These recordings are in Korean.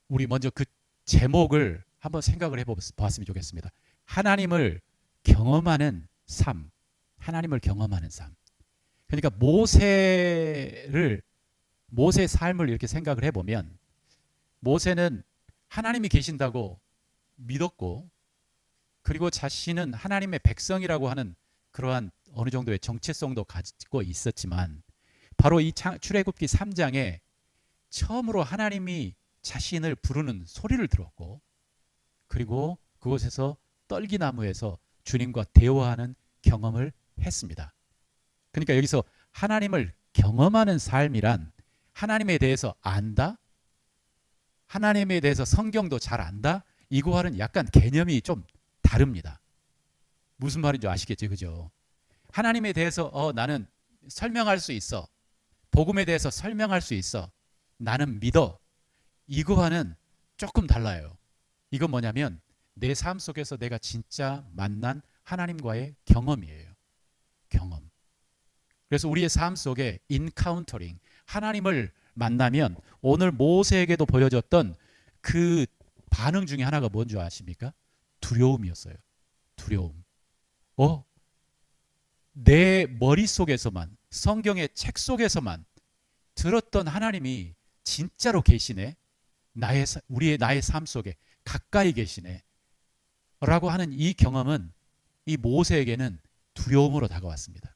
우리 먼저 그 제목을 한번 생각을 해봤으면 좋겠습니다. 하나님을 경험하는 삶. 하나님을 경험하는 삶. 그러니까 모세의 삶을 이렇게 생각을 해보면 모세는 하나님이 계신다고 믿었고, 그리고 자신은 하나님의 백성이라고 하는 그러한 어느 정도의 정체성도 가지고 있었지만, 바로 이 출애굽기 3장에 처음으로 하나님이 자신을 부르는 소리를 들었고, 그리고 그곳에서 떨기나무에서 주님과 대화하는 경험을 했습니다. 그러니까 여기서 하나님을 경험하는 삶이란 하나님에 대해서 안다, 하나님에 대해서 성경도 잘 안다, 이거와는 약간 개념이 좀 다릅니다. 무슨 말인지 아시겠죠, 그죠? 하나님에 대해서 나는 설명할 수 있어, 복음에 대해서 설명할 수 있어, 나는 믿어, 이거와는 조금 달라요. 이건 뭐냐면 내 삶 속에서 내가 진짜 만난 하나님과의 경험이에요. 경험. 그래서 우리의 삶 속에 인카운터링, 하나님을 만나면 오늘 모세에게도 보여줬던 그 반응 중에 하나가 뭔지 아십니까? 두려움이었어요. 두려움. 내 머릿속에서만, 성경의 책 속에서만 들었던 하나님이 진짜로 계시네. 나의 삶 속에 가까이 계시네. 라고 하는 이 경험은 이 모세에게는 두려움으로 다가왔습니다.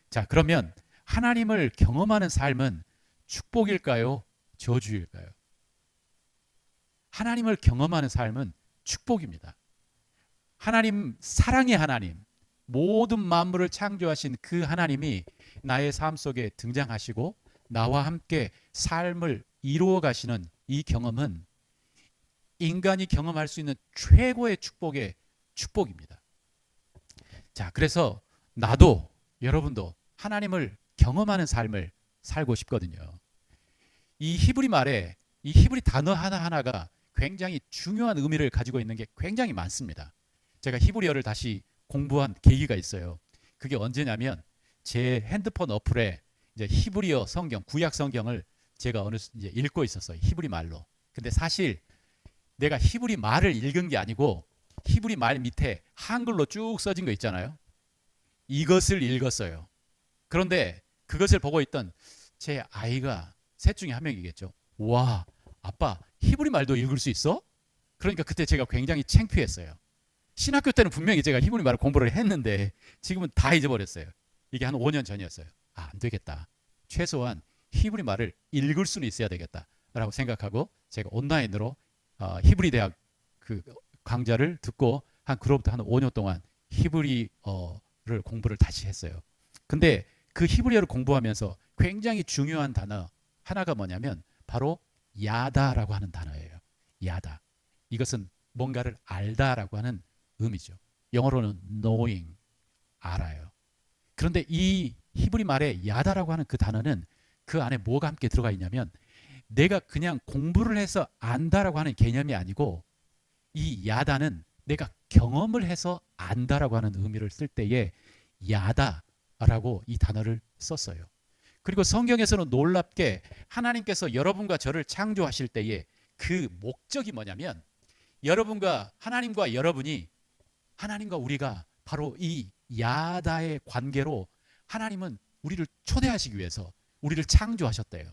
자, 그러면 하나님을 경험하는 삶은 축복일까요? 저주일까요? 하나님을 경험하는 삶은 축복입니다. 하나님, 사랑의 하나님, 모든 만물을 창조하신 그 하나님이 나의 삶 속에 등장하시고 나와 함께 삶을 이루어 가시는 이 경험은 인간이 경험할 수 있는 최고의 축복입니다. 자, 그래서 나도, 여러분도 하나님을 경험하는 삶을 살고 싶거든요. 이 히브리 단어 하나하나가 굉장히 중요한 의미를 가지고 있는 게 굉장히 많습니다. 제가 히브리어를 다시 공부한 계기가 있어요. 그게 언제냐면 제 핸드폰 어플에 이제 히브리어 성경, 구약 성경을 제가 이제 읽고 있었어요. 히브리 말로. 근데 사실 내가 히브리 말을 읽은 게 아니고 히브리 말 밑에 한글로 쭉 써진 거 있잖아요. 이것을 읽었어요. 그런데 그것을 보고 있던 제 아이가 셋 중에 한 명이겠죠. 와, 아빠 히브리 말도 읽을 수 있어? 그러니까 그때 제가 굉장히 창피했어요. 신학교 때는 분명히 제가 히브리 말을 공부를 했는데 지금은 다 잊어버렸어요. 이게 한 5년 전이었어요. 안 되겠다. 최소한 히브리 말을 읽을 수는 있어야 되겠다라고 생각하고 제가 온라인으로 히브리 대학 그 강좌를 듣고 그로부터 한 5년 동안 히브리어를 공부를 다시 했어요. 근데 그 히브리어를 공부하면서 굉장히 중요한 단어 하나가 뭐냐면 바로 야다라고 하는 단어예요. 야다. 이것은 뭔가를 알다라고 하는 의미죠. 영어로는 knowing, 알아요. 그런데 이 히브리 말의 야다라고 하는 그 단어는 그 안에 뭐가 함께 들어가 있냐면 내가 그냥 공부를 해서 안다라고 하는 개념이 아니고 이 야다는 내가 경험을 해서 안다라고 하는 의미를 쓸 때에 야다라고 이 단어를 썼어요. 그리고 성경에서는 놀랍게 하나님께서 여러분과 저를 창조하실 때에 그 목적이 뭐냐면 하나님과 여러분이, 하나님과 우리가 바로 이 야다의 관계로 하나님은 우리를 초대하시기 위해서 우리를 창조하셨대요.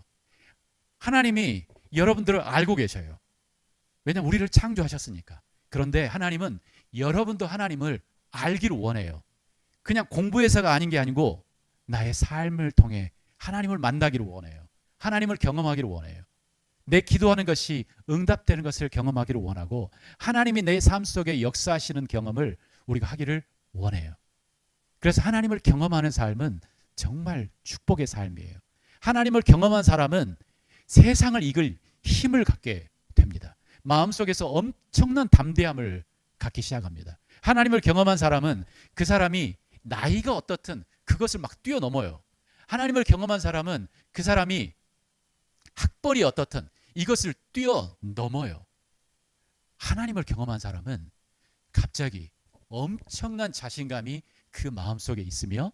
하나님이 여러분들을 알고 계셔요. 왜냐하면 우리를 창조하셨으니까. 그런데 하나님은 여러분도 하나님을 알기를 원해요. 그냥 공부해서가 아닌 게 아니고 나의 삶을 통해 하나님을 만나기를 원해요. 하나님을 경험하기를 원해요. 내 기도하는 것이 응답되는 것을 경험하기를 원하고 하나님이 내 삶 속에 역사하시는 경험을 우리가 하기를 원해요. 그래서 하나님을 경험하는 삶은 정말 축복의 삶이에요. 하나님을 경험한 사람은 세상을 이길 힘을 갖게 됩니다. 마음속에서 엄청난 담대함을 갖기 시작합니다. 하나님을 경험한 사람은 그 사람이 나이가 어떻든 그것을 막 뛰어넘어요. 하나님을 경험한 사람은 그 사람이 학벌이 어떻든 이것을 뛰어넘어요. 하나님을 경험한 사람은 갑자기 엄청난 자신감이 그 마음속에 있으며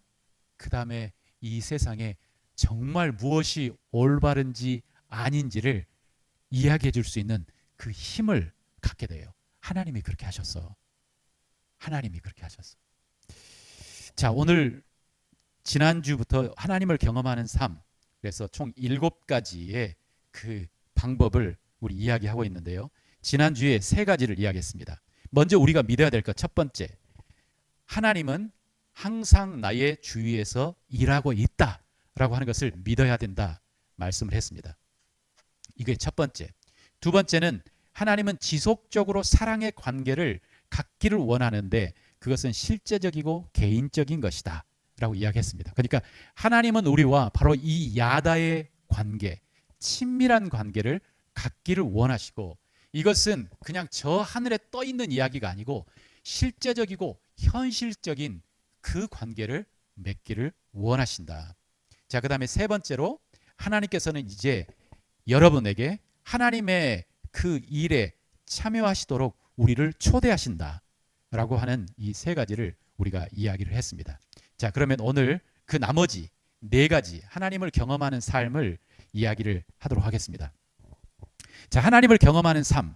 그 다음에 이 세상에 정말 무엇이 올바른지 아닌지를 이야기해 줄 수 있는 그 힘을 갖게 돼요. 하나님이 그렇게 하셨어. 하나님이 그렇게 하셨어. 자, 오늘 지난주부터 하나님을 경험하는 삶, 그래서 총 7가지의 그 방법을 우리 이야기하고 있는데요. 지난주에 3가지를 이야기했습니다. 먼저 우리가 믿어야 될 것 첫 번째, 하나님은 항상 나의 주위에서 일하고 있다라고 하는 것을 믿어야 된다 말씀을 했습니다. 이게 첫 번째. 두 번째는 하나님은 지속적으로 사랑의 관계를 갖기를 원하는데 그것은 실제적이고 개인적인 것이다 라고 이야기했습니다. 그러니까 하나님은 우리와 바로 이 야다의 관계, 친밀한 관계를 갖기를 원하시고, 이것은 그냥 저 하늘에 떠 있는 이야기가 아니고 실제적이고 현실적인 그 관계를 맺기를 원하신다. 자, 그다음에 세 번째로 하나님께서는 이제 여러분에게 하나님의 그 일에 참여하시도록 우리를 초대하신다 라고 하는 이 3가지를 우리가 이야기를 했습니다. 자, 그러면 오늘 그 나머지 4가지 하나님을 경험하는 삶을 이야기를 하도록 하겠습니다. 자, 하나님을 경험하는 삶,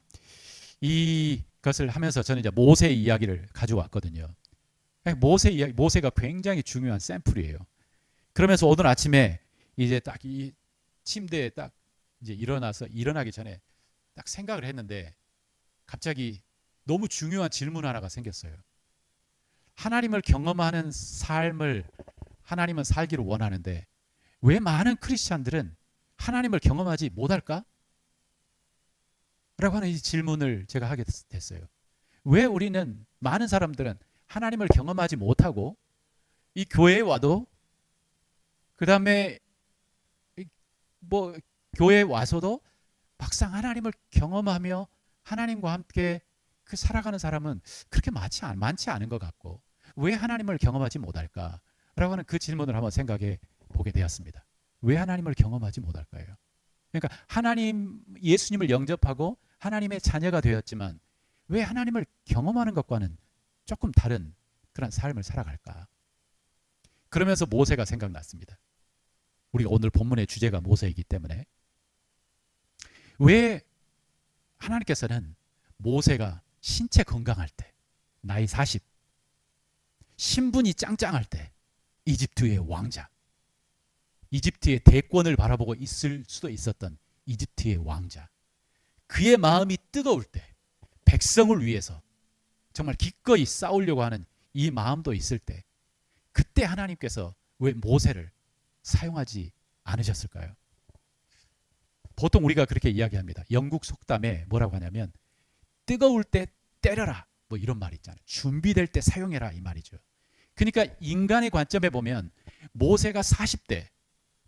이것을 하면서 저는 이제 모세 이야기를 가져왔거든요. 모세 이야기, 모세가 굉장히 중요한 샘플이에요. 그러면서 오늘 아침에 이제 딱 이 침대에 딱 이제 일어나기 전에 딱 생각을 했는데 갑자기 너무 중요한 질문 하나가 생겼어요. 하나님을 경험하는 삶을 하나님은 살기를 원하는데 왜 많은 크리스찬들은 하나님을 경험하지 못할까? 라고 하는 이 질문을 제가 하게 됐어요. 왜 우리는, 많은 사람들은 하나님을 경험하지 못하고 이 교회에 와도, 그 다음에 뭐 교회에 와서도 막상 하나님을 경험하며 하나님과 함께 그 살아가는 사람은 그렇게 많지 않은 것 같고, 왜 하나님을 경험하지 못할까? 라고 하는 그 질문을 한번 생각해 보게 되었습니다. 왜 하나님을 경험하지 못할까요? 그러니까 하나님, 예수님을 영접하고 하나님의 자녀가 되었지만 왜 하나님을 경험하는 것과는 조금 다른 그런 삶을 살아갈까? 그러면서 모세가 생각났습니다. 우리가 오늘 본문의 주제가 모세이기 때문에 왜 하나님께서는 모세가 신체 건강할 때, 나이 40, 신분이 짱짱할 때, 이집트의 왕자, 이집트의 대권을 바라보고 있을 수도 있었던 이집트의 왕자, 그의 마음이 뜨거울 때, 백성을 위해서 정말 기꺼이 싸우려고 하는 이 마음도 있을 때, 그때 하나님께서 왜 모세를 사용하지 않으셨을까요? 보통 우리가 그렇게 이야기합니다. 영국 속담에 뭐라고 하냐면 뜨거울 때 때려라, 뭐 이런 말 있잖아요. 준비될 때 사용해라, 이 말이죠. 그러니까 인간의 관점에 보면 모세가 40대,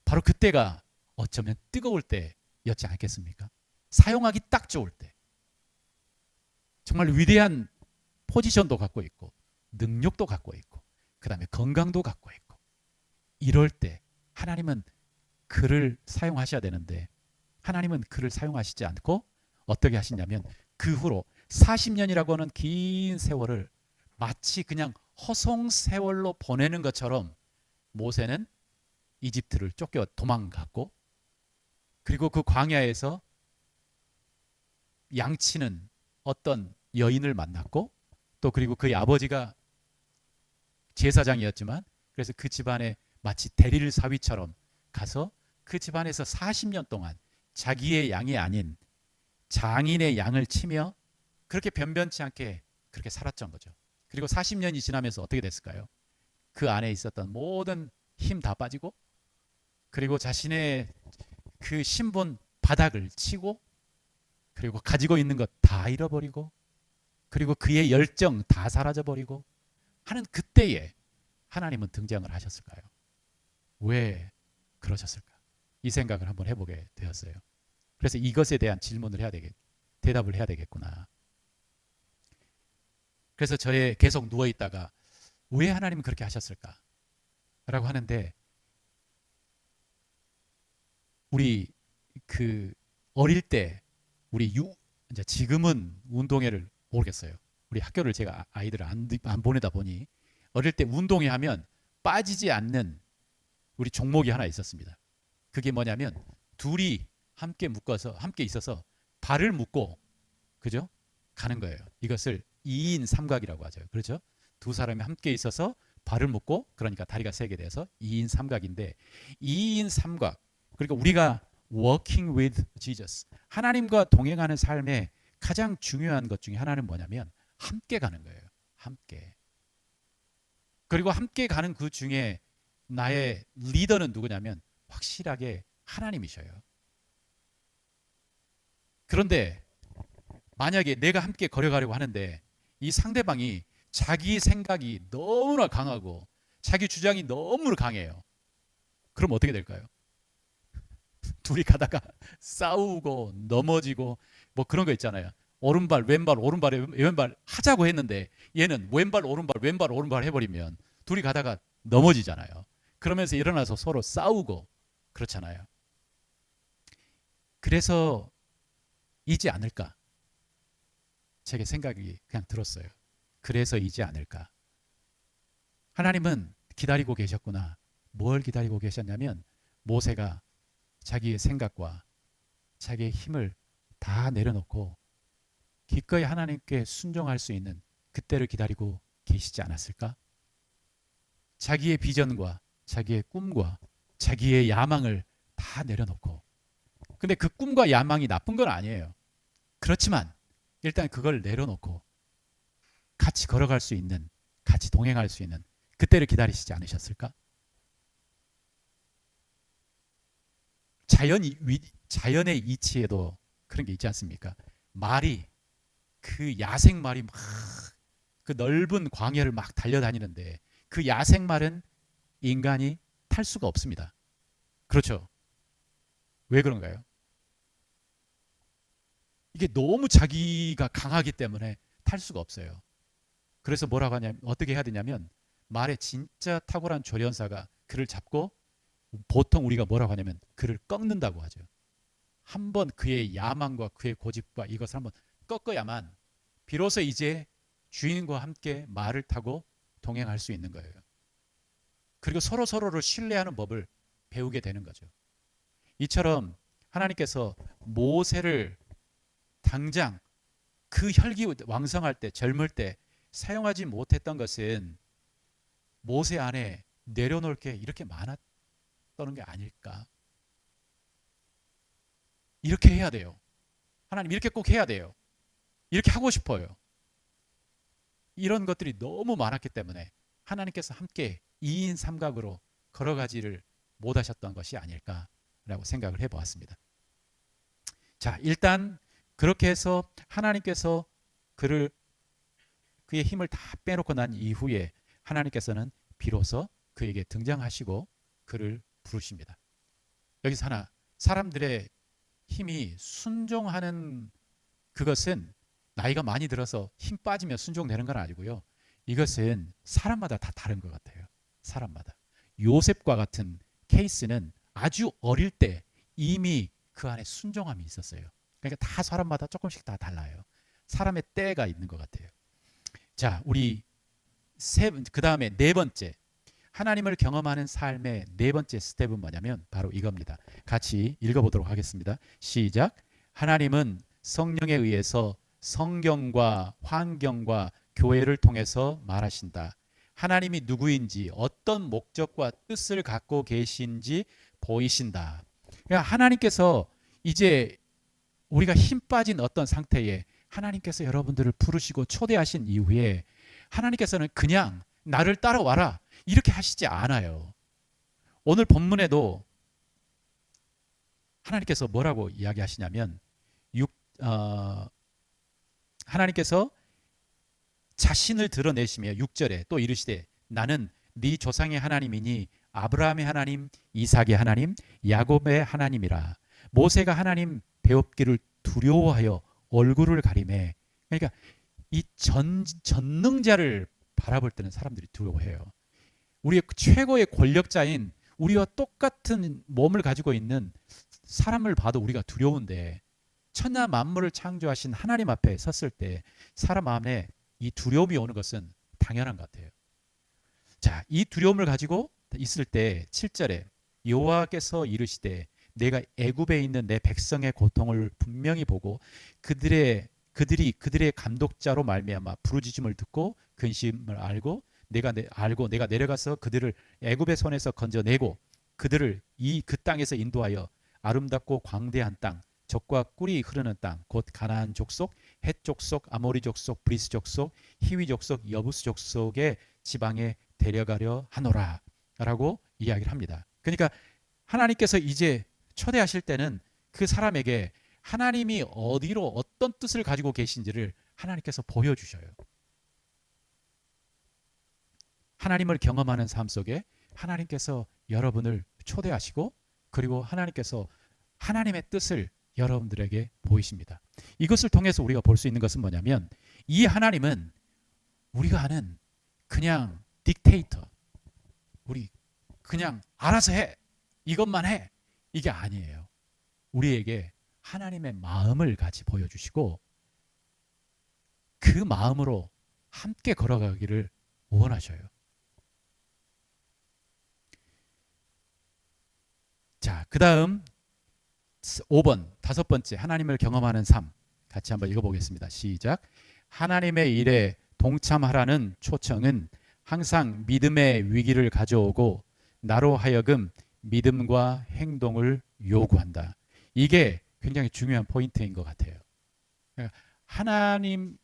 바로 그때가 어쩌면 뜨거울 때였지 않겠습니까? 사용하기 딱 좋을 때, 정말 위대한 포지션도 갖고 있고 능력도 갖고 있고 그 다음에 건강도 갖고 있고, 이럴 때 하나님은 그를 사용하셔야 되는데 하나님은 그를 사용하시지 않고 어떻게 하시냐면 그 후로 40년이라고 하는 긴 세월을 마치 그냥 허송세월로 보내는 것처럼 모세는 이집트를 쫓겨 도망갔고, 그리고 그 광야에서 양치는 어떤 여인을 만났고, 또 그리고 그의 아버지가 제사장이었지만 그래서 그 집안에 마치 대릴 사위처럼 가서 그 집안에서 40년 동안 자기의 양이 아닌 장인의 양을 치며 그렇게 변변치 않게 그렇게 살았던 거죠. 그리고 40년이 지나면서 어떻게 됐을까요? 그 안에 있었던 모든 힘 다 빠지고, 그리고 자신의 그 신분 바닥을 치고, 그리고 가지고 있는 것 다 잃어버리고, 그리고 그의 열정 다 사라져버리고 하는 그때에 하나님은 등장을 하셨을까요? 왜 그러셨을까? 이 생각을 한번 해보게 되었어요. 그래서 이것에 대한 질문을 대답을 해야 되겠구나. 그래서 저의 계속 누워있다가 왜 하나님은 그렇게 하셨을까? 라고 하는데, 우리 그 어릴 때 이제 지금은 운동회를 모르겠어요. 우리 학교를 제가 아이들을 안 보내다 보니 어릴 때 운동회 하면 빠지지 않는 우리 종목이 하나 있었습니다. 그게 뭐냐면 둘이 함께 묶어서 함께 있어서 발을 묶고 그죠? 가는 거예요. 이것을 2인 삼각이라고 하죠. 그렇죠? 두 사람이 함께 있어서 발을 묶고 그러니까 다리가 세게 돼서 2인 삼각인데 2인 삼각 그러니까 우리가 working with Jesus 하나님과 동행하는 삶의 가장 중요한 것 중에 하나는 뭐냐면 함께 가는 거예요. 함께. 그리고 함께 가는 그 중에 나의 리더는 누구냐면 확실하게 하나님이셔요. 그런데 만약에 내가 함께 걸어가려고 하는데 이 상대방이 자기 생각이 너무나 강하고 자기 주장이 너무 강해요. 그럼 어떻게 될까요? 둘이 가다가 싸우고 넘어지고 뭐 그런 거 있잖아요. 오른발 왼발 오른발 왼발 하자고 했는데 얘는 왼발 오른발 왼발 오른발 해버리면 둘이 가다가 넘어지잖아요. 그러면서 일어나서 서로 싸우고 그렇잖아요. 그래서 이지 않을까? 제게 생각이 그냥 들었어요. 그래서 이지 않을까? 하나님은 기다리고 계셨구나. 뭘 기다리고 계셨냐면 모세가 자기의 생각과 자기의 힘을 다 내려놓고 기꺼이 하나님께 순종할 수 있는 그때를 기다리고 계시지 않았을까? 자기의 비전과 자기의 꿈과 자기의 야망을 다 내려놓고 근데 그 꿈과 야망이 나쁜 건 아니에요. 그렇지만 일단 그걸 내려놓고 같이 걸어갈 수 있는 같이 동행할 수 있는 그때를 기다리시지 않으셨을까? 자연의 이치에도 그런 게 있지 않습니까? 말이 그 야생 말이 막 그 넓은 광야를 막 달려다니는데 그 야생 말은 인간이 탈 수가 없습니다. 그렇죠? 왜 그런가요? 이게 너무 자기가 강하기 때문에 탈 수가 없어요. 그래서 뭐라고 하냐면 어떻게 해야 되냐면 말에 진짜 탁월한 조련사가 그를 잡고 보통 우리가 뭐라고 하냐면 그를 꺾는다고 하죠. 한번 그의 야망과 그의 고집과 이것을 한번 꺾어야만 비로소 이제 주인과 함께 말을 타고 동행할 수 있는 거예요. 그리고 서로 서로를 신뢰하는 법을 배우게 되는 거죠. 이처럼 하나님께서 모세를 당장 그 혈기 왕성할 때 젊을 때 사용하지 못했던 것은 모세 안에 내려놓을 게 이렇게 많았던 게 아닐까. 이렇게 해야 돼요. 하나님 이렇게 꼭 해야 돼요. 이렇게 하고 싶어요. 이런 것들이 너무 많았기 때문에 하나님께서 함께 2인 삼각으로 걸어가지를 못하셨던 것이 아닐까라고 생각을 해보았습니다. 자, 일단 그렇게 해서 하나님께서 그의 힘을 다 빼놓고 난 이후에 하나님께서는 비로소 그에게 등장하시고 그를 부르십니다. 여기서 하나, 사람들의 힘이 순종하는 그것은 나이가 많이 들어서 힘 빠지면 순종되는 건 아니고요. 이것은 사람마다 다 다른 것 같아요. 사람마다. 요셉과 같은 케이스는 아주 어릴 때 이미 그 안에 순종함이 있었어요. 그러니까 다 사람마다 조금씩 다 달라요. 사람의 때가 있는 것 같아요. 자, 우리 그 다음에 네 번째 하나님을 경험하는 삶의 네 번째 스텝은 뭐냐면 바로 이겁니다. 같이 읽어보도록 하겠습니다. 시작. 하나님은 성령에 의해서 성경과 환경과 교회를 통해서 말하신다. 하나님이 누구인지 어떤 목적과 뜻을 갖고 계신지 보이신다. 그러니까 하나님께서 이제 우리가 힘 빠진 어떤 상태에 하나님께서 여러분들을 부르시고 초대하신 이후에 하나님께서는 그냥 나를 따라와라 이렇게 하시지 않아요. 오늘 본문에도 하나님께서 뭐라고 이야기하시냐면 하나님께서 자신을 드러내시며 6절에 또 이르시되 나는 네 조상의 하나님이니 아브라함의 하나님, 이삭의 하나님, 야곱의 하나님이라. 모세가 하나님 배웁기를 두려워하여 얼굴을 가리매. 그러니까 이 전능자를 바라볼 때는 사람들이 두려워해요. 우리의 최고의 권력자인 우리와 똑같은 몸을 가지고 있는 사람을 봐도 우리가 두려운데 천하 만물을 창조하신 하나님 앞에 섰을 때 사람 마음에 이 두려움이 오는 것은 당연한 것 같아요. 자, 이 두려움을 가지고 있을 때 7절에 여호와께서 이르시되 내가 애굽에 있는 내 백성의 고통을 분명히 보고 그들의 감독자로 말미암아 부르짖음을 듣고 근심을 알고 내가 내려가서 그들을 애굽의 손에서 건져내고 그들을 그 땅에서 인도하여 아름답고 광대한 땅, 젖과 꿀이 흐르는 땅, 곧 가나안 족속, 헷 족속, 아모리 족속, 브리스 족속, 히위 족속, 여부스 족속의 지방에 데려가려 하노라라고 이야기를 합니다. 그러니까 하나님께서 이제 초대하실 때는 그 사람에게 하나님이 어디로 어떤 뜻을 가지고 계신지를 하나님께서 보여주셔요. 하나님을 경험하는 삶 속에 하나님께서 여러분을 초대하시고 그리고 하나님께서 하나님의 뜻을 여러분들에게 보이십니다. 이것을 통해서 우리가 볼 수 있는 것은 뭐냐면 이 하나님은 우리가 아는 그냥 딕테이터, 우리 그냥 알아서 해, 이것만 해, 이게 아니에요. 우리에게 하나님의 마음을 같이 보여주시고 그 마음으로 함께 걸어가기를 원하셔요. 자, 그 다음 5번, 다섯 번째, 하나님을 경험하는 삶. 같이 한번 읽어보겠습니다. 시작. 하나님의 일에 동참하라는 초청은 항상 믿음의 위기를 가져오고 나로 하여금 믿음과 행동을 요구한다. 이게 굉장히 중요한 포인트인 것 같아요. 하나님이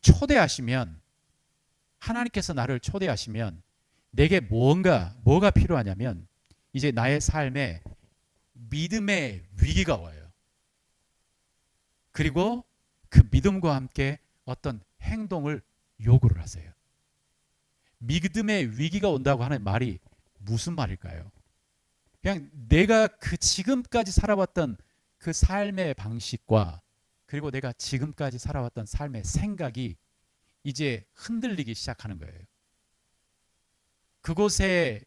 초대하시면, 하나님께서 나를 초대하시면 내게 뭐가 필요하냐면 이제 나의 삶에 믿음의 위기가 와요. 그리고 그 믿음과 함께 어떤 행동을 요구를 하세요. 믿음의 위기가 온다고 하는 말이 무슨 말일까요? 그냥 내가 그 지금까지 살아왔던 그 삶의 방식과 그리고 내가 지금까지 살아왔던 삶의 생각이 이제 흔들리기 시작하는 거예요. 그곳에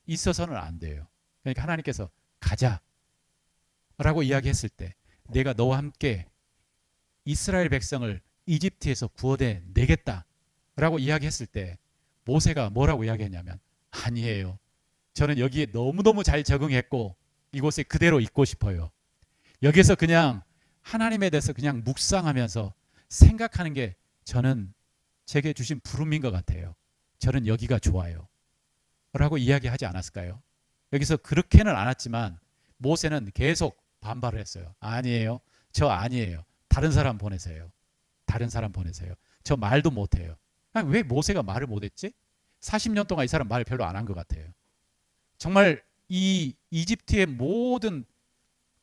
있어서는 안 돼요. 그러니까 하나님께서 가자 라고 이야기했을 때 내가 너와 함께 이스라엘 백성을 이집트에서 구원해 내겠다 라고 이야기했을 때 모세가 뭐라고 이야기했냐면 아니에요. 저는 여기에 너무너무 잘 적응했고 이곳에 그대로 있고 싶어요. 여기서 그냥 하나님에 대해서 그냥 묵상하면서 생각하는 게 저는 제게 주신 부름인 것 같아요. 저는 여기가 좋아요. 라고 이야기하지 않았을까요? 여기서 그렇게는 않았지만 모세는 계속 반발을 했어요. 아니에요. 저 아니에요. 다른 사람 보내세요. 다른 사람 보내세요. 저 말도 못해요. 아니, 왜 모세가 말을 못했지? 40년 동안 이 사람 말 별로 안 한 것 같아요. 정말 이 이집트의 모든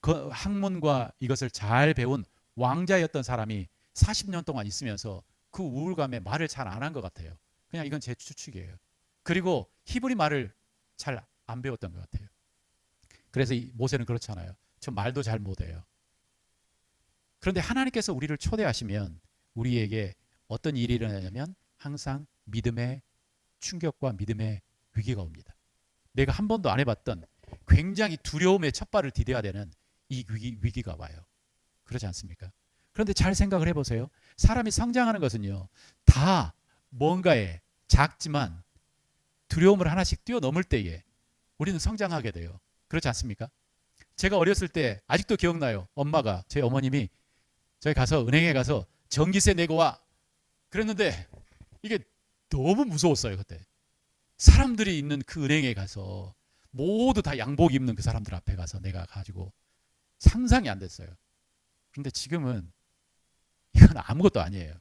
그 학문과 이것을 잘 배운 왕자였던 사람이 40년 동안 있으면서 그 우울감에 말을 잘 안 한 것 같아요. 그냥 이건 제 추측이에요. 그리고 히브리 말을 잘 안 배웠던 것 같아요. 그래서 이 모세는 그렇잖아요. 저 말도 잘 못해요. 그런데 하나님께서 우리를 초대하시면 우리에게 어떤 일이 일어나냐면 항상 믿음의 충격과 믿음의 위기가 옵니다. 내가 한 번도 안 해봤던 굉장히 두려움의 첫 발을 디뎌야 되는 이 위기가 와요. 그렇지 않습니까? 그런데 잘 생각을 해보세요. 사람이 성장하는 것은요, 다 뭔가에 작지만 두려움을 하나씩 뛰어넘을 때에 우리는 성장하게 돼요. 그렇지 않습니까? 제가 어렸을 때 아직도 기억나요. 엄마가, 제 어머님이 저희 가서 은행에 가서 전기세 내고 와 그랬는데 이게 너무 무서웠어요. 그때 사람들이 있는 그 은행에 가서 모두 다 양복 입는 그 사람들 앞에 가서 내가 가지고 상상이 안 됐어요. 그런데 지금은 이건 아무것도 아니에요.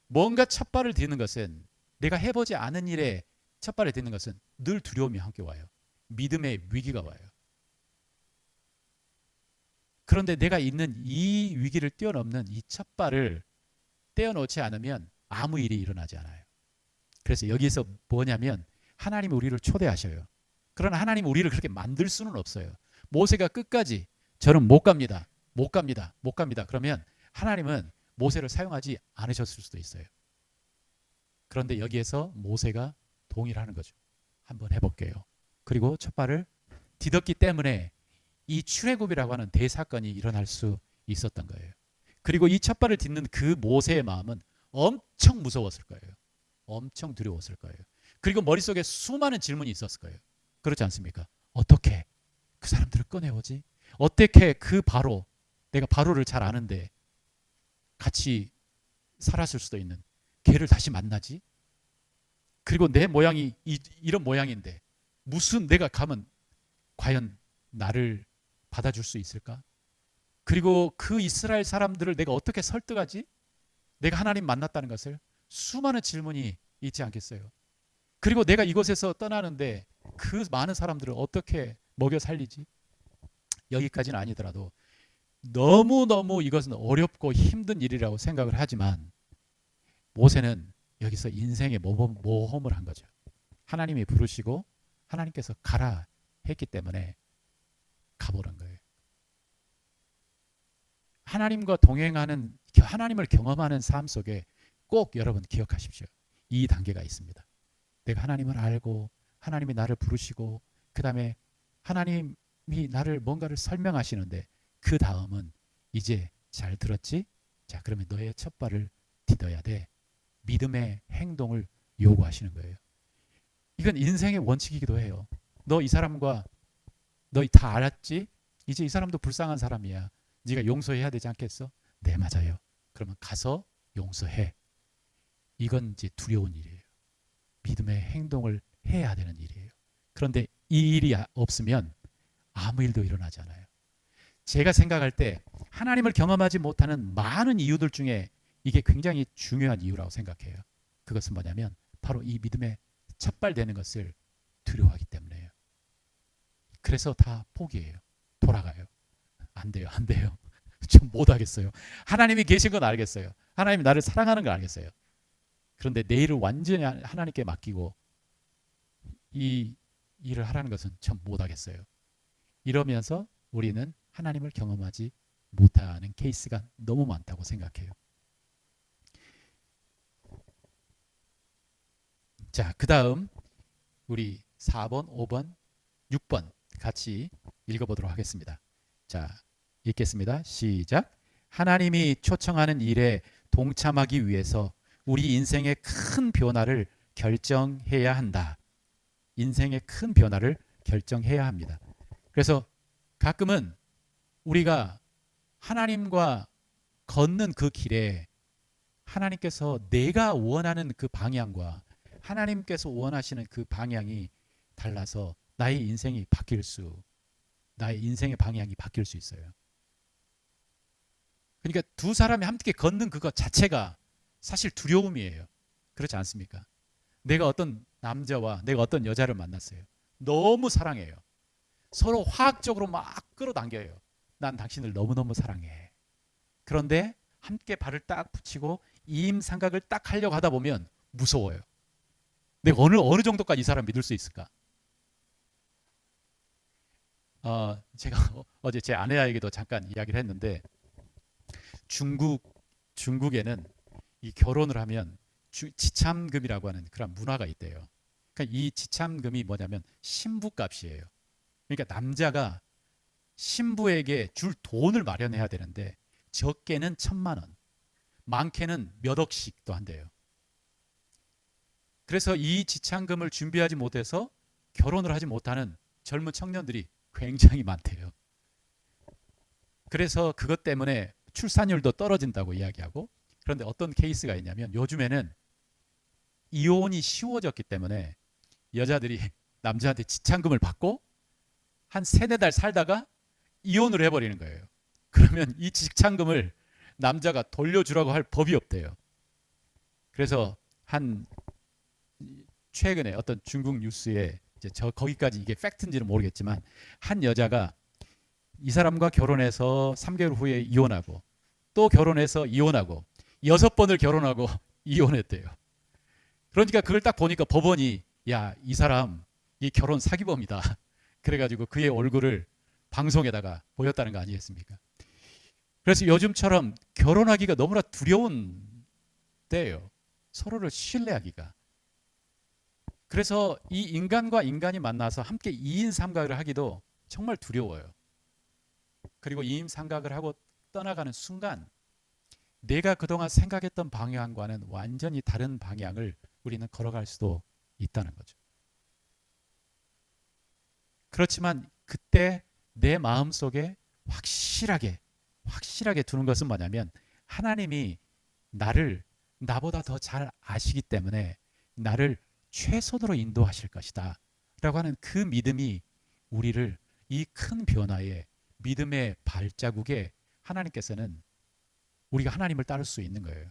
뭔가 첫 발을 딛는 것은, 내가 해보지 않은 일에 첫 발을 딛는 것은 늘 두려움이 함께 와요. 믿음의 위기가 와요. 그런데 내가 있는 이 위기를 뛰어넘는 이 첫 발을 떼어놓지 않으면 아무 일이 일어나지 않아요. 그래서 여기서 뭐냐면 하나님이 우리를 초대하셔요. 그러나 하나님이 우리를 그렇게 만들 수는 없어요. 모세가 끝까지 저는 못 갑니다. 못 갑니다. 못 갑니다. 그러면 하나님은 모세를 사용하지 않으셨을 수도 있어요. 그런데 여기에서 모세가 동의를 하는 거죠. 한번 해볼게요. 그리고 첫 발을 디뎠기 때문에 이 출애굽이라고 하는 대사건이 일어날 수 있었던 거예요. 그리고 이 첫 발을 딛는 그 모세의 마음은 엄청 무서웠을 거예요. 엄청 두려웠을 거예요. 그리고 머릿속에 수많은 질문이 있었을 거예요. 그렇지 않습니까? 어떻게? 그 사람들을 꺼내오지? 어떻게 그 바로, 내가 바로를 잘 아는데 같이 살았을 수도 있는 걔를 다시 만나지? 그리고 내 모양이 이런 모양인데 무슨 내가 가면 과연 나를 받아줄 수 있을까? 그리고 그 이스라엘 사람들을 내가 어떻게 설득하지? 내가 하나님 만났다는 것을. 수많은 질문이 있지 않겠어요? 그리고 내가 이곳에서 떠나는데 그 많은 사람들을 어떻게 먹여 살리지? 여기까지는 아니더라도 너무너무 이것은 어렵고 힘든 일이라고 생각을 하지만 모세는 여기서 인생의 모험을 한 거죠. 하나님이 부르시고 하나님께서 가라 했기 때문에 가보는 거예요. 하나님과 동행하는, 하나님을 경험하는 삶 속에 꼭 여러분 기억하십시오. 이 단계가 있습니다. 내가 하나님을 알고 하나님이 나를 부르시고 그 다음에 하나님이 나를 뭔가를 설명하시는데 그 다음은 이제 잘 들었지? 자, 그러면 너의 첫 발을 디뎌야 돼. 믿음의 행동을 요구하시는 거예요. 이건 인생의 원칙이기도 해요. 너 이 사람과 너 다 알았지? 이제 이 사람도 불쌍한 사람이야. 네가 용서해야 되지 않겠어? 네, 맞아요. 그러면 가서 용서해. 이건 이제 두려운 일이에요. 믿음의 행동을 해야 되는 일이에요. 그런데 이 일이 없으면 아무 일도 일어나지 않아요. 제가 생각할 때 하나님을 경험하지 못하는 많은 이유들 중에 이게 굉장히 중요한 이유라고 생각해요. 그것은 뭐냐면 바로 이 믿음의 첫발되는 것을 두려워하기 때문에요. 그래서 다 포기해요. 돌아가요. 안 돼요. 안 돼요. 좀 못하겠어요. 하나님이 계신 건 알겠어요. 하나님이 나를 사랑하는 걸 알겠어요. 그런데 내 일을 완전히 하나님께 맡기고 이 일을 하라는 것은 참 못하겠어요. 이러면서 우리는 하나님을 경험하지 못하는 케이스가 너무 많다고 생각해요. 자, 그 다음 우리 4번, 5번, 6번 같이 읽어보도록 하겠습니다. 자, 읽겠습니다. 시작. 하나님이 초청하는 일에 동참하기 위해서 우리 인생의 큰 변화를 결정해야 한다. 인생의 큰 변화를 결정해야 합니다. 그래서 가끔은 우리가 하나님과 걷는 그 길에 하나님께서 내가 원하는 그 방향과 하나님께서 원하시는 그 방향이 달라서 나의 인생의 방향이 바뀔 수 있어요. 그러니까 두 사람이 함께 걷는 그것 자체가 사실 두려움이에요. 그렇지 않습니까? 내가 어떤 남자와 내가 어떤 여자를 만났어요. 너무 사랑해요. 서로 화학적으로 막 끌어당겨요. 난 당신을 너무너무 사랑해. 그런데 함께 발을 딱 붙이고 이임삼각을 딱 하려고 하다 보면 무서워요. 내가 어느 정도까지 이 사람 믿을 수 있을까? 제가 어제 제 아내에게도 잠깐 이야기를 했는데 중국에는 이 결혼을 하면 지참금이라고 하는 그런 문화가 있대요. 그러니까 이 지참금이 뭐냐면 신부값이에요. 그러니까 남자가 신부에게 줄 돈을 마련해야 되는데 적게는 1,000만 원, 많게는 몇 억씩도 한대요. 그래서 이 지참금을 준비하지 못해서 결혼을 하지 못하는 젊은 청년들이 굉장히 많대요. 그래서 그것 때문에 출산율도 떨어진다고 이야기하고, 그런데 어떤 케이스가 있냐면 요즘에는 이혼이 쉬워졌기 때문에 여자들이 남자한테 지참금을 받고 한 3-4달 살다가 이혼을 해버리는 거예요. 그러면 이 지참금을 남자가 돌려주라고 할 법이 없대요. 그래서 한 최근에 어떤 중국 뉴스에 이제 거기까지 이게 팩트인지는 모르겠지만 한 여자가 이 사람과 결혼해서 3개월 후에 이혼하고 또 결혼해서 이혼하고 6번을 결혼하고 이혼했대요. 그러니까 그걸 딱 보니까 법원이 야, 이 사람 이 결혼 사기범이다. 그래가지고 그의 얼굴을 방송에다가 보였다는 거 아니겠습니까? 그래서 요즘처럼 결혼하기가 너무나 두려운 때예요. 서로를 신뢰하기가. 그래서 이 인간과 인간이 만나서 함께 이인삼각을 하기도 정말 두려워요. 그리고 이인삼각을 하고 떠나가는 순간 내가 그동안 생각했던 방향과는 완전히 다른 방향을 우리는 걸어갈 수도 있다는 거죠. 그렇지만 그때 내 마음속에 확실하게 두는 것은 뭐냐면 하나님이 나를 나보다 더 잘 아시기 때문에 나를 최선으로 인도하실 것이다 라고 하는 그 믿음이 우리를 이 큰 변화의 믿음의 발자국에 하나님께서는 우리가 하나님을 따를 수 있는 거예요.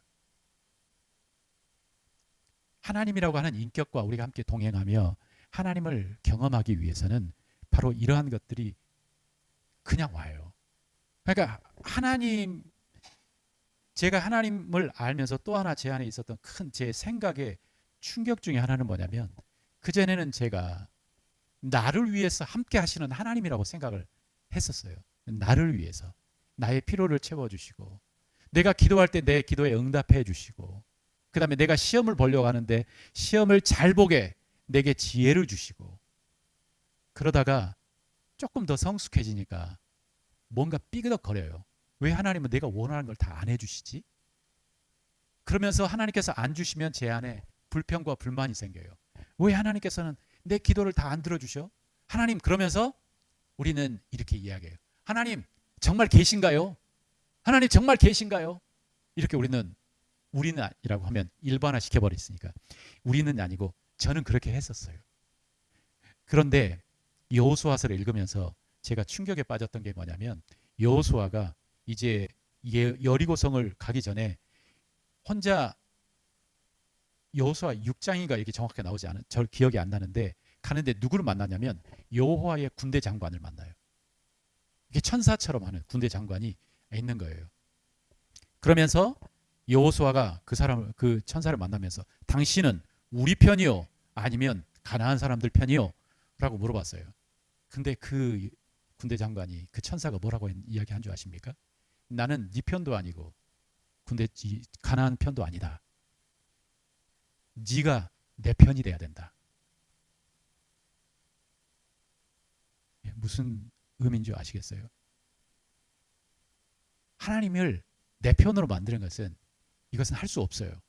하나님이라고 하는 인격과 우리가 함께 동행하며 하나님을 경험하기 위해서는 바로 이러한 것들이 그냥 와요. 그러니까 제가 하나님을 알면서 또 하나 제 안에 있었던 큰 제 생각의 충격 중에 하나는 뭐냐면 그전에는 제가 나를 위해서 함께 하시는 하나님이라고 생각을 했었어요. 나를 위해서 나의 필요를 채워주시고 내가 기도할 때 내 기도에 응답해 주시고 그 다음에 내가 시험을 보려고 하는데 시험을 잘 보게 내게 지혜를 주시고 그러다가 조금 더 성숙해지니까 뭔가 삐그덕거려요. 왜 하나님은 내가 원하는 걸 다 안 해주시지? 그러면서 하나님께서 안 주시면 제 안에 불평과 불만이 생겨요. 왜 하나님께서는 내 기도를 다 안 들어주셔? 하나님, 그러면서 우리는 이렇게 이야기해요. 하나님 정말 계신가요? 하나님 정말 계신가요? 이렇게 우리는이라고 하면 일반화 시켜버렸으니까 우리는 아니고 저는 그렇게 했었어요. 그런데 여호수아서를 읽으면서 제가 충격에 빠졌던 게 뭐냐면 여호수아가 이제 여리고성을 가기 전에 혼자 여호수아 6장인가 이게 정확하게 나오지 않은 저 기억이 안 나는데 가는데 누구를 만나냐면 여호와의 군대 장관을 만나요. 이게 천사처럼 하는 군대 장관이 있는 거예요. 그러면서 여호수아가 그 천사를 만나면서 당신은 우리 편이요 아니면 가나안 사람들 편이요 라고 물어봤어요. 근데 그 군대 장관이 그 천사가 뭐라고 이야기한 줄 아십니까? 나는 네 편도 아니고 가나안 편도 아니다. 네가 내 편이 돼야 된다. 무슨 의미인 줄 아시겠어요? 하나님을 내 편으로 만드는 것은 이것은 할 수 없어요.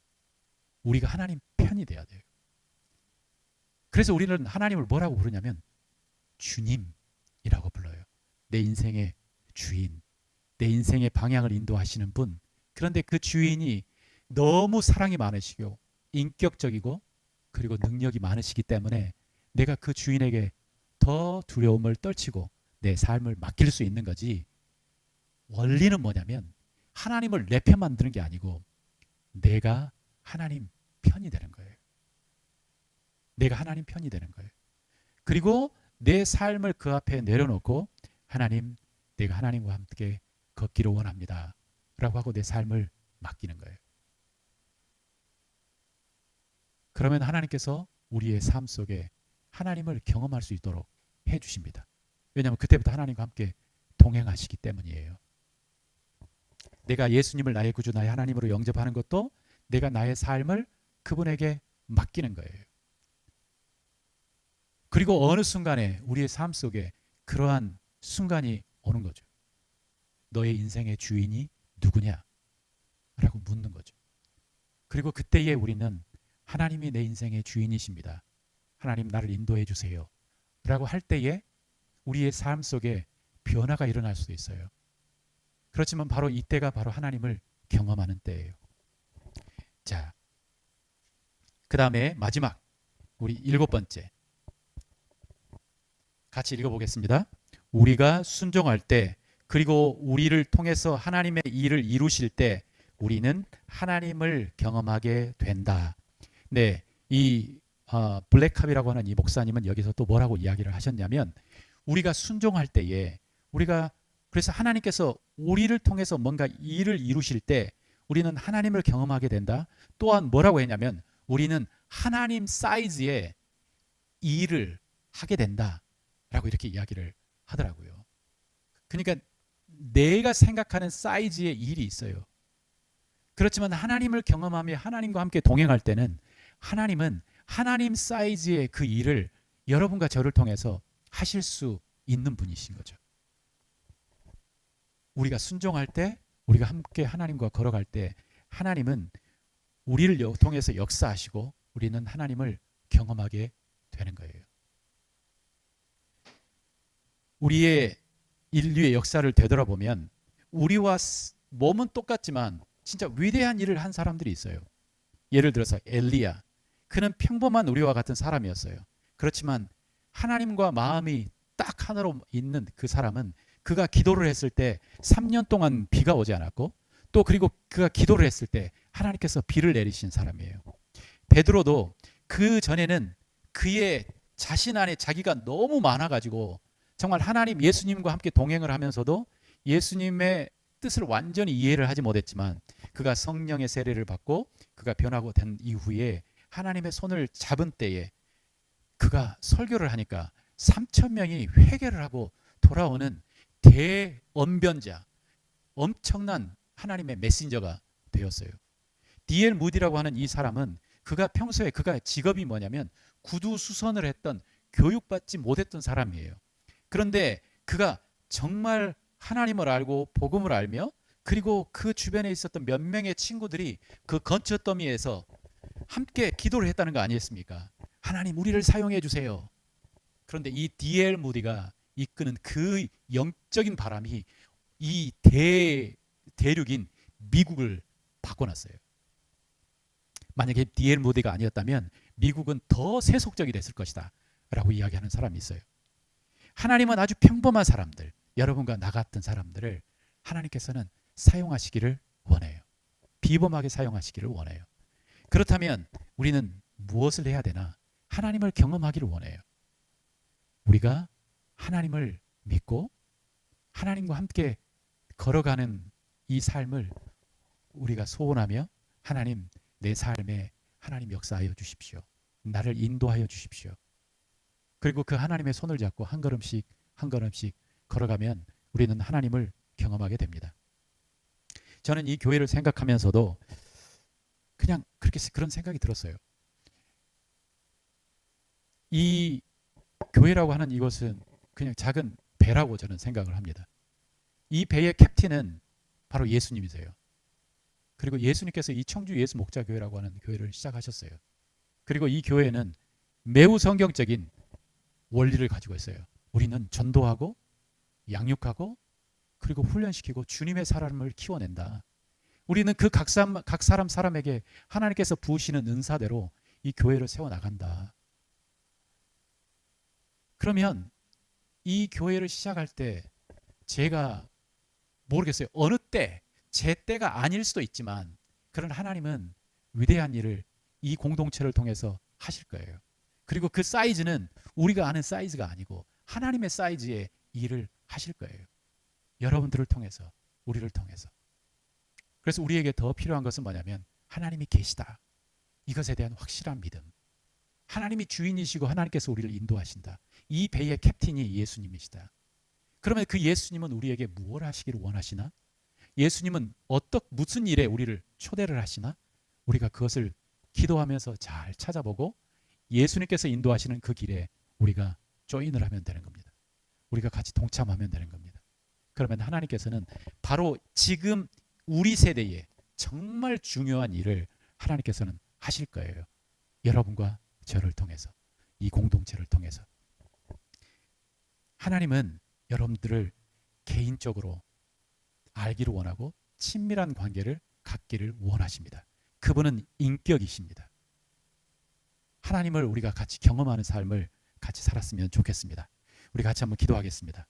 우리가 하나님 편이 돼야 돼요. 그래서 우리는 하나님을 뭐라고 부르냐면 주님이라고 불러요. 내 인생의 주인, 내 인생의 방향을 인도하시는 분. 그런데 그 주인이 너무 사랑이 많으시고 인격적이고 그리고 능력이 많으시기 때문에 내가 그 주인에게 더 두려움을 떨치고 내 삶을 맡길 수 있는 거지. 원리는 뭐냐면 하나님을 내 편 만드는 게 아니고 내가 하나님 편이 되는 거예요. 내가 하나님 편이 되는 거예요. 그리고 내 삶을 그 앞에 내려놓고 하나님, 내가 하나님과 함께 걷기를 원합니다 라고 하고 내 삶을 맡기는 거예요. 그러면 하나님께서 우리의 삶 속에 하나님을 경험할 수 있도록 해주십니다. 왜냐하면 그때부터 하나님과 함께 동행하시기 때문이에요. 내가 예수님을 나의 구주, 나의 하나님으로 영접하는 것도 내가 나의 삶을 그분에게 맡기는 거예요. 그리고 어느 순간에 우리의 삶 속에 그러한 순간이 오는 거죠. 너의 인생의 주인이 누구냐? 라고 묻는 거죠. 그리고 그때에 우리는 하나님이 내 인생의 주인이십니다. 하나님 나를 인도해 주세요. 라고 할 때에 우리의 삶 속에 변화가 일어날 수도 있어요. 그렇지만 바로 이때가 바로 하나님을 경험하는 때예요. 자, 그 다음에 마지막 우리 7번째 같이 읽어보겠습니다. 우리가 순종할 때 그리고 우리를 통해서 하나님의 일을 이루실 때 우리는 하나님을 경험하게 된다. 네, 이 블랙캅이라고 하는 이 목사님은 여기서 또 뭐라고 이야기를 하셨냐면 우리가 순종할 때에 우리가 그래서 하나님께서 우리를 통해서 뭔가 일을 이루실 때 우리는 하나님을 경험하게 된다. 또한 뭐라고 했냐면 우리는 하나님 사이즈의 일을 하게 된다 라고 이렇게 이야기를 하더라고요. 그러니까 내가 생각하는 사이즈의 일이 있어요. 그렇지만 하나님을 경험하며 하나님과 함께 동행할 때는 하나님은 하나님 사이즈의 그 일을 여러분과 저를 통해서 하실 수 있는 분이신 거죠. 우리가 순종할 때 우리가 함께 하나님과 걸어갈 때 하나님은 우리를 통해서 역사하시고 우리는 하나님을 경험하게 되는 거예요. 우리의 인류의 역사를 되돌아보면 우리와 몸은 똑같지만 진짜 위대한 일을 한 사람들이 있어요. 예를 들어서 엘리야. 그는 평범한 우리와 같은 사람이었어요. 그렇지만 하나님과 마음이 딱 하나로 있는 그 사람은 그가 기도를 했을 때 3년 동안 비가 오지 않았고 또 그리고 그가 기도를 했을 때 하나님께서 비를 내리신 사람이에요. 베드로도 그 전에는 그의 자신 안에 자기가 너무 많아가지고 정말 하나님 예수님과 함께 동행을 하면서도 예수님의 뜻을 완전히 이해를 하지 못했지만 그가 성령의 세례를 받고 그가 변하고 된 이후에 하나님의 손을 잡은 때에 그가 설교를 하니까 3천 명이 회개를 하고 돌아오는 대언변자, 엄청난 하나님의 메신저가 되었어요. D.L. 무디라고 하는 이 사람은 그가 평소에 그가 직업이 뭐냐면 구두 수선을 했던 교육받지 못했던 사람이에요. 그런데 그가 정말 하나님을 알고 복음을 알며 그리고 그 주변에 있었던 몇 명의 친구들이 그 건초더미에서 함께 기도를 했다는 거 아니었습니까? 하나님 우리를 사용해 주세요. 그런데 이 D.L. 무디가 이끄는 그 영적인 바람이 이 대륙인 미국을 바꿔놨어요. 만약에 D.L. 무디가 아니었다면 미국은 더 세속적이 됐을 것이다 라고 이야기하는 사람이 있어요. 하나님은 아주 평범한 사람들, 여러분과 나 같은 사람들을 하나님께서는 사용하시기를 원해요. 비범하게 사용하시기를 원해요. 그렇다면 우리는 무엇을 해야 되나? 하나님을 경험하기를 원해요. 우리가 하나님을 믿고 하나님과 함께 걸어가는 이 삶을 우리가 소원하며 하나님 내 삶에 하나님 역사하여 주십시오. 나를 인도하여 주십시오. 그리고 그 하나님의 손을 잡고 한 걸음씩 한 걸음씩 걸어가면 우리는 하나님을 경험하게 됩니다. 저는 이 교회를 생각하면서도 그냥 그런 생각이 들었어요. 이 교회라고 하는 이것은 그냥 작은 배라고 저는 생각을 합니다. 이 배의 캡틴은 바로 예수님이세요. 그리고 예수님께서 이 청주 예수 목자교회라고 하는 교회를 시작하셨어요. 그리고 이 교회는 매우 성경적인 원리를 가지고 있어요. 우리는 전도하고 양육하고 그리고 훈련시키고 주님의 사람을 키워낸다. 우리는 그 각 사람에게 하나님께서 부으시는 은사대로 이 교회를 세워나간다. 그러면 이 교회를 시작할 때 제가 모르겠어요. 어느 때, 제 때가 아닐 수도 있지만 그런 하나님은 위대한 일을 이 공동체를 통해서 하실 거예요. 그리고 그 사이즈는 우리가 아는 사이즈가 아니고 하나님의 사이즈의 일을 하실 거예요. 여러분들을 통해서, 우리를 통해서. 그래서 우리에게 더 필요한 것은 뭐냐면 하나님이 계시다. 이것에 대한 확실한 믿음. 하나님이 주인이시고 하나님께서 우리를 인도하신다. 이 배의 캡틴이 예수님이시다. 그러면 그 예수님은 우리에게 무엇을 하시기를 원하시나? 예수님은 무슨 일에 우리를 초대를 하시나? 우리가 그것을 기도하면서 잘 찾아보고 예수님께서 인도하시는 그 길에 우리가 조인을 하면 되는 겁니다. 우리가 같이 동참하면 되는 겁니다. 그러면 하나님께서는 바로 지금 우리 세대에 정말 중요한 일을 하나님께서는 하실 거예요. 여러분과 저를 통해서, 이 공동체를 통해서. 하나님은 여러분들을 개인적으로 알기를 원하고 친밀한 관계를 갖기를 원하십니다. 그분은 인격이십니다. 하나님을 우리가 같이 경험하는 삶을 같이 살았으면 좋겠습니다. 우리 같이 한번 기도하겠습니다.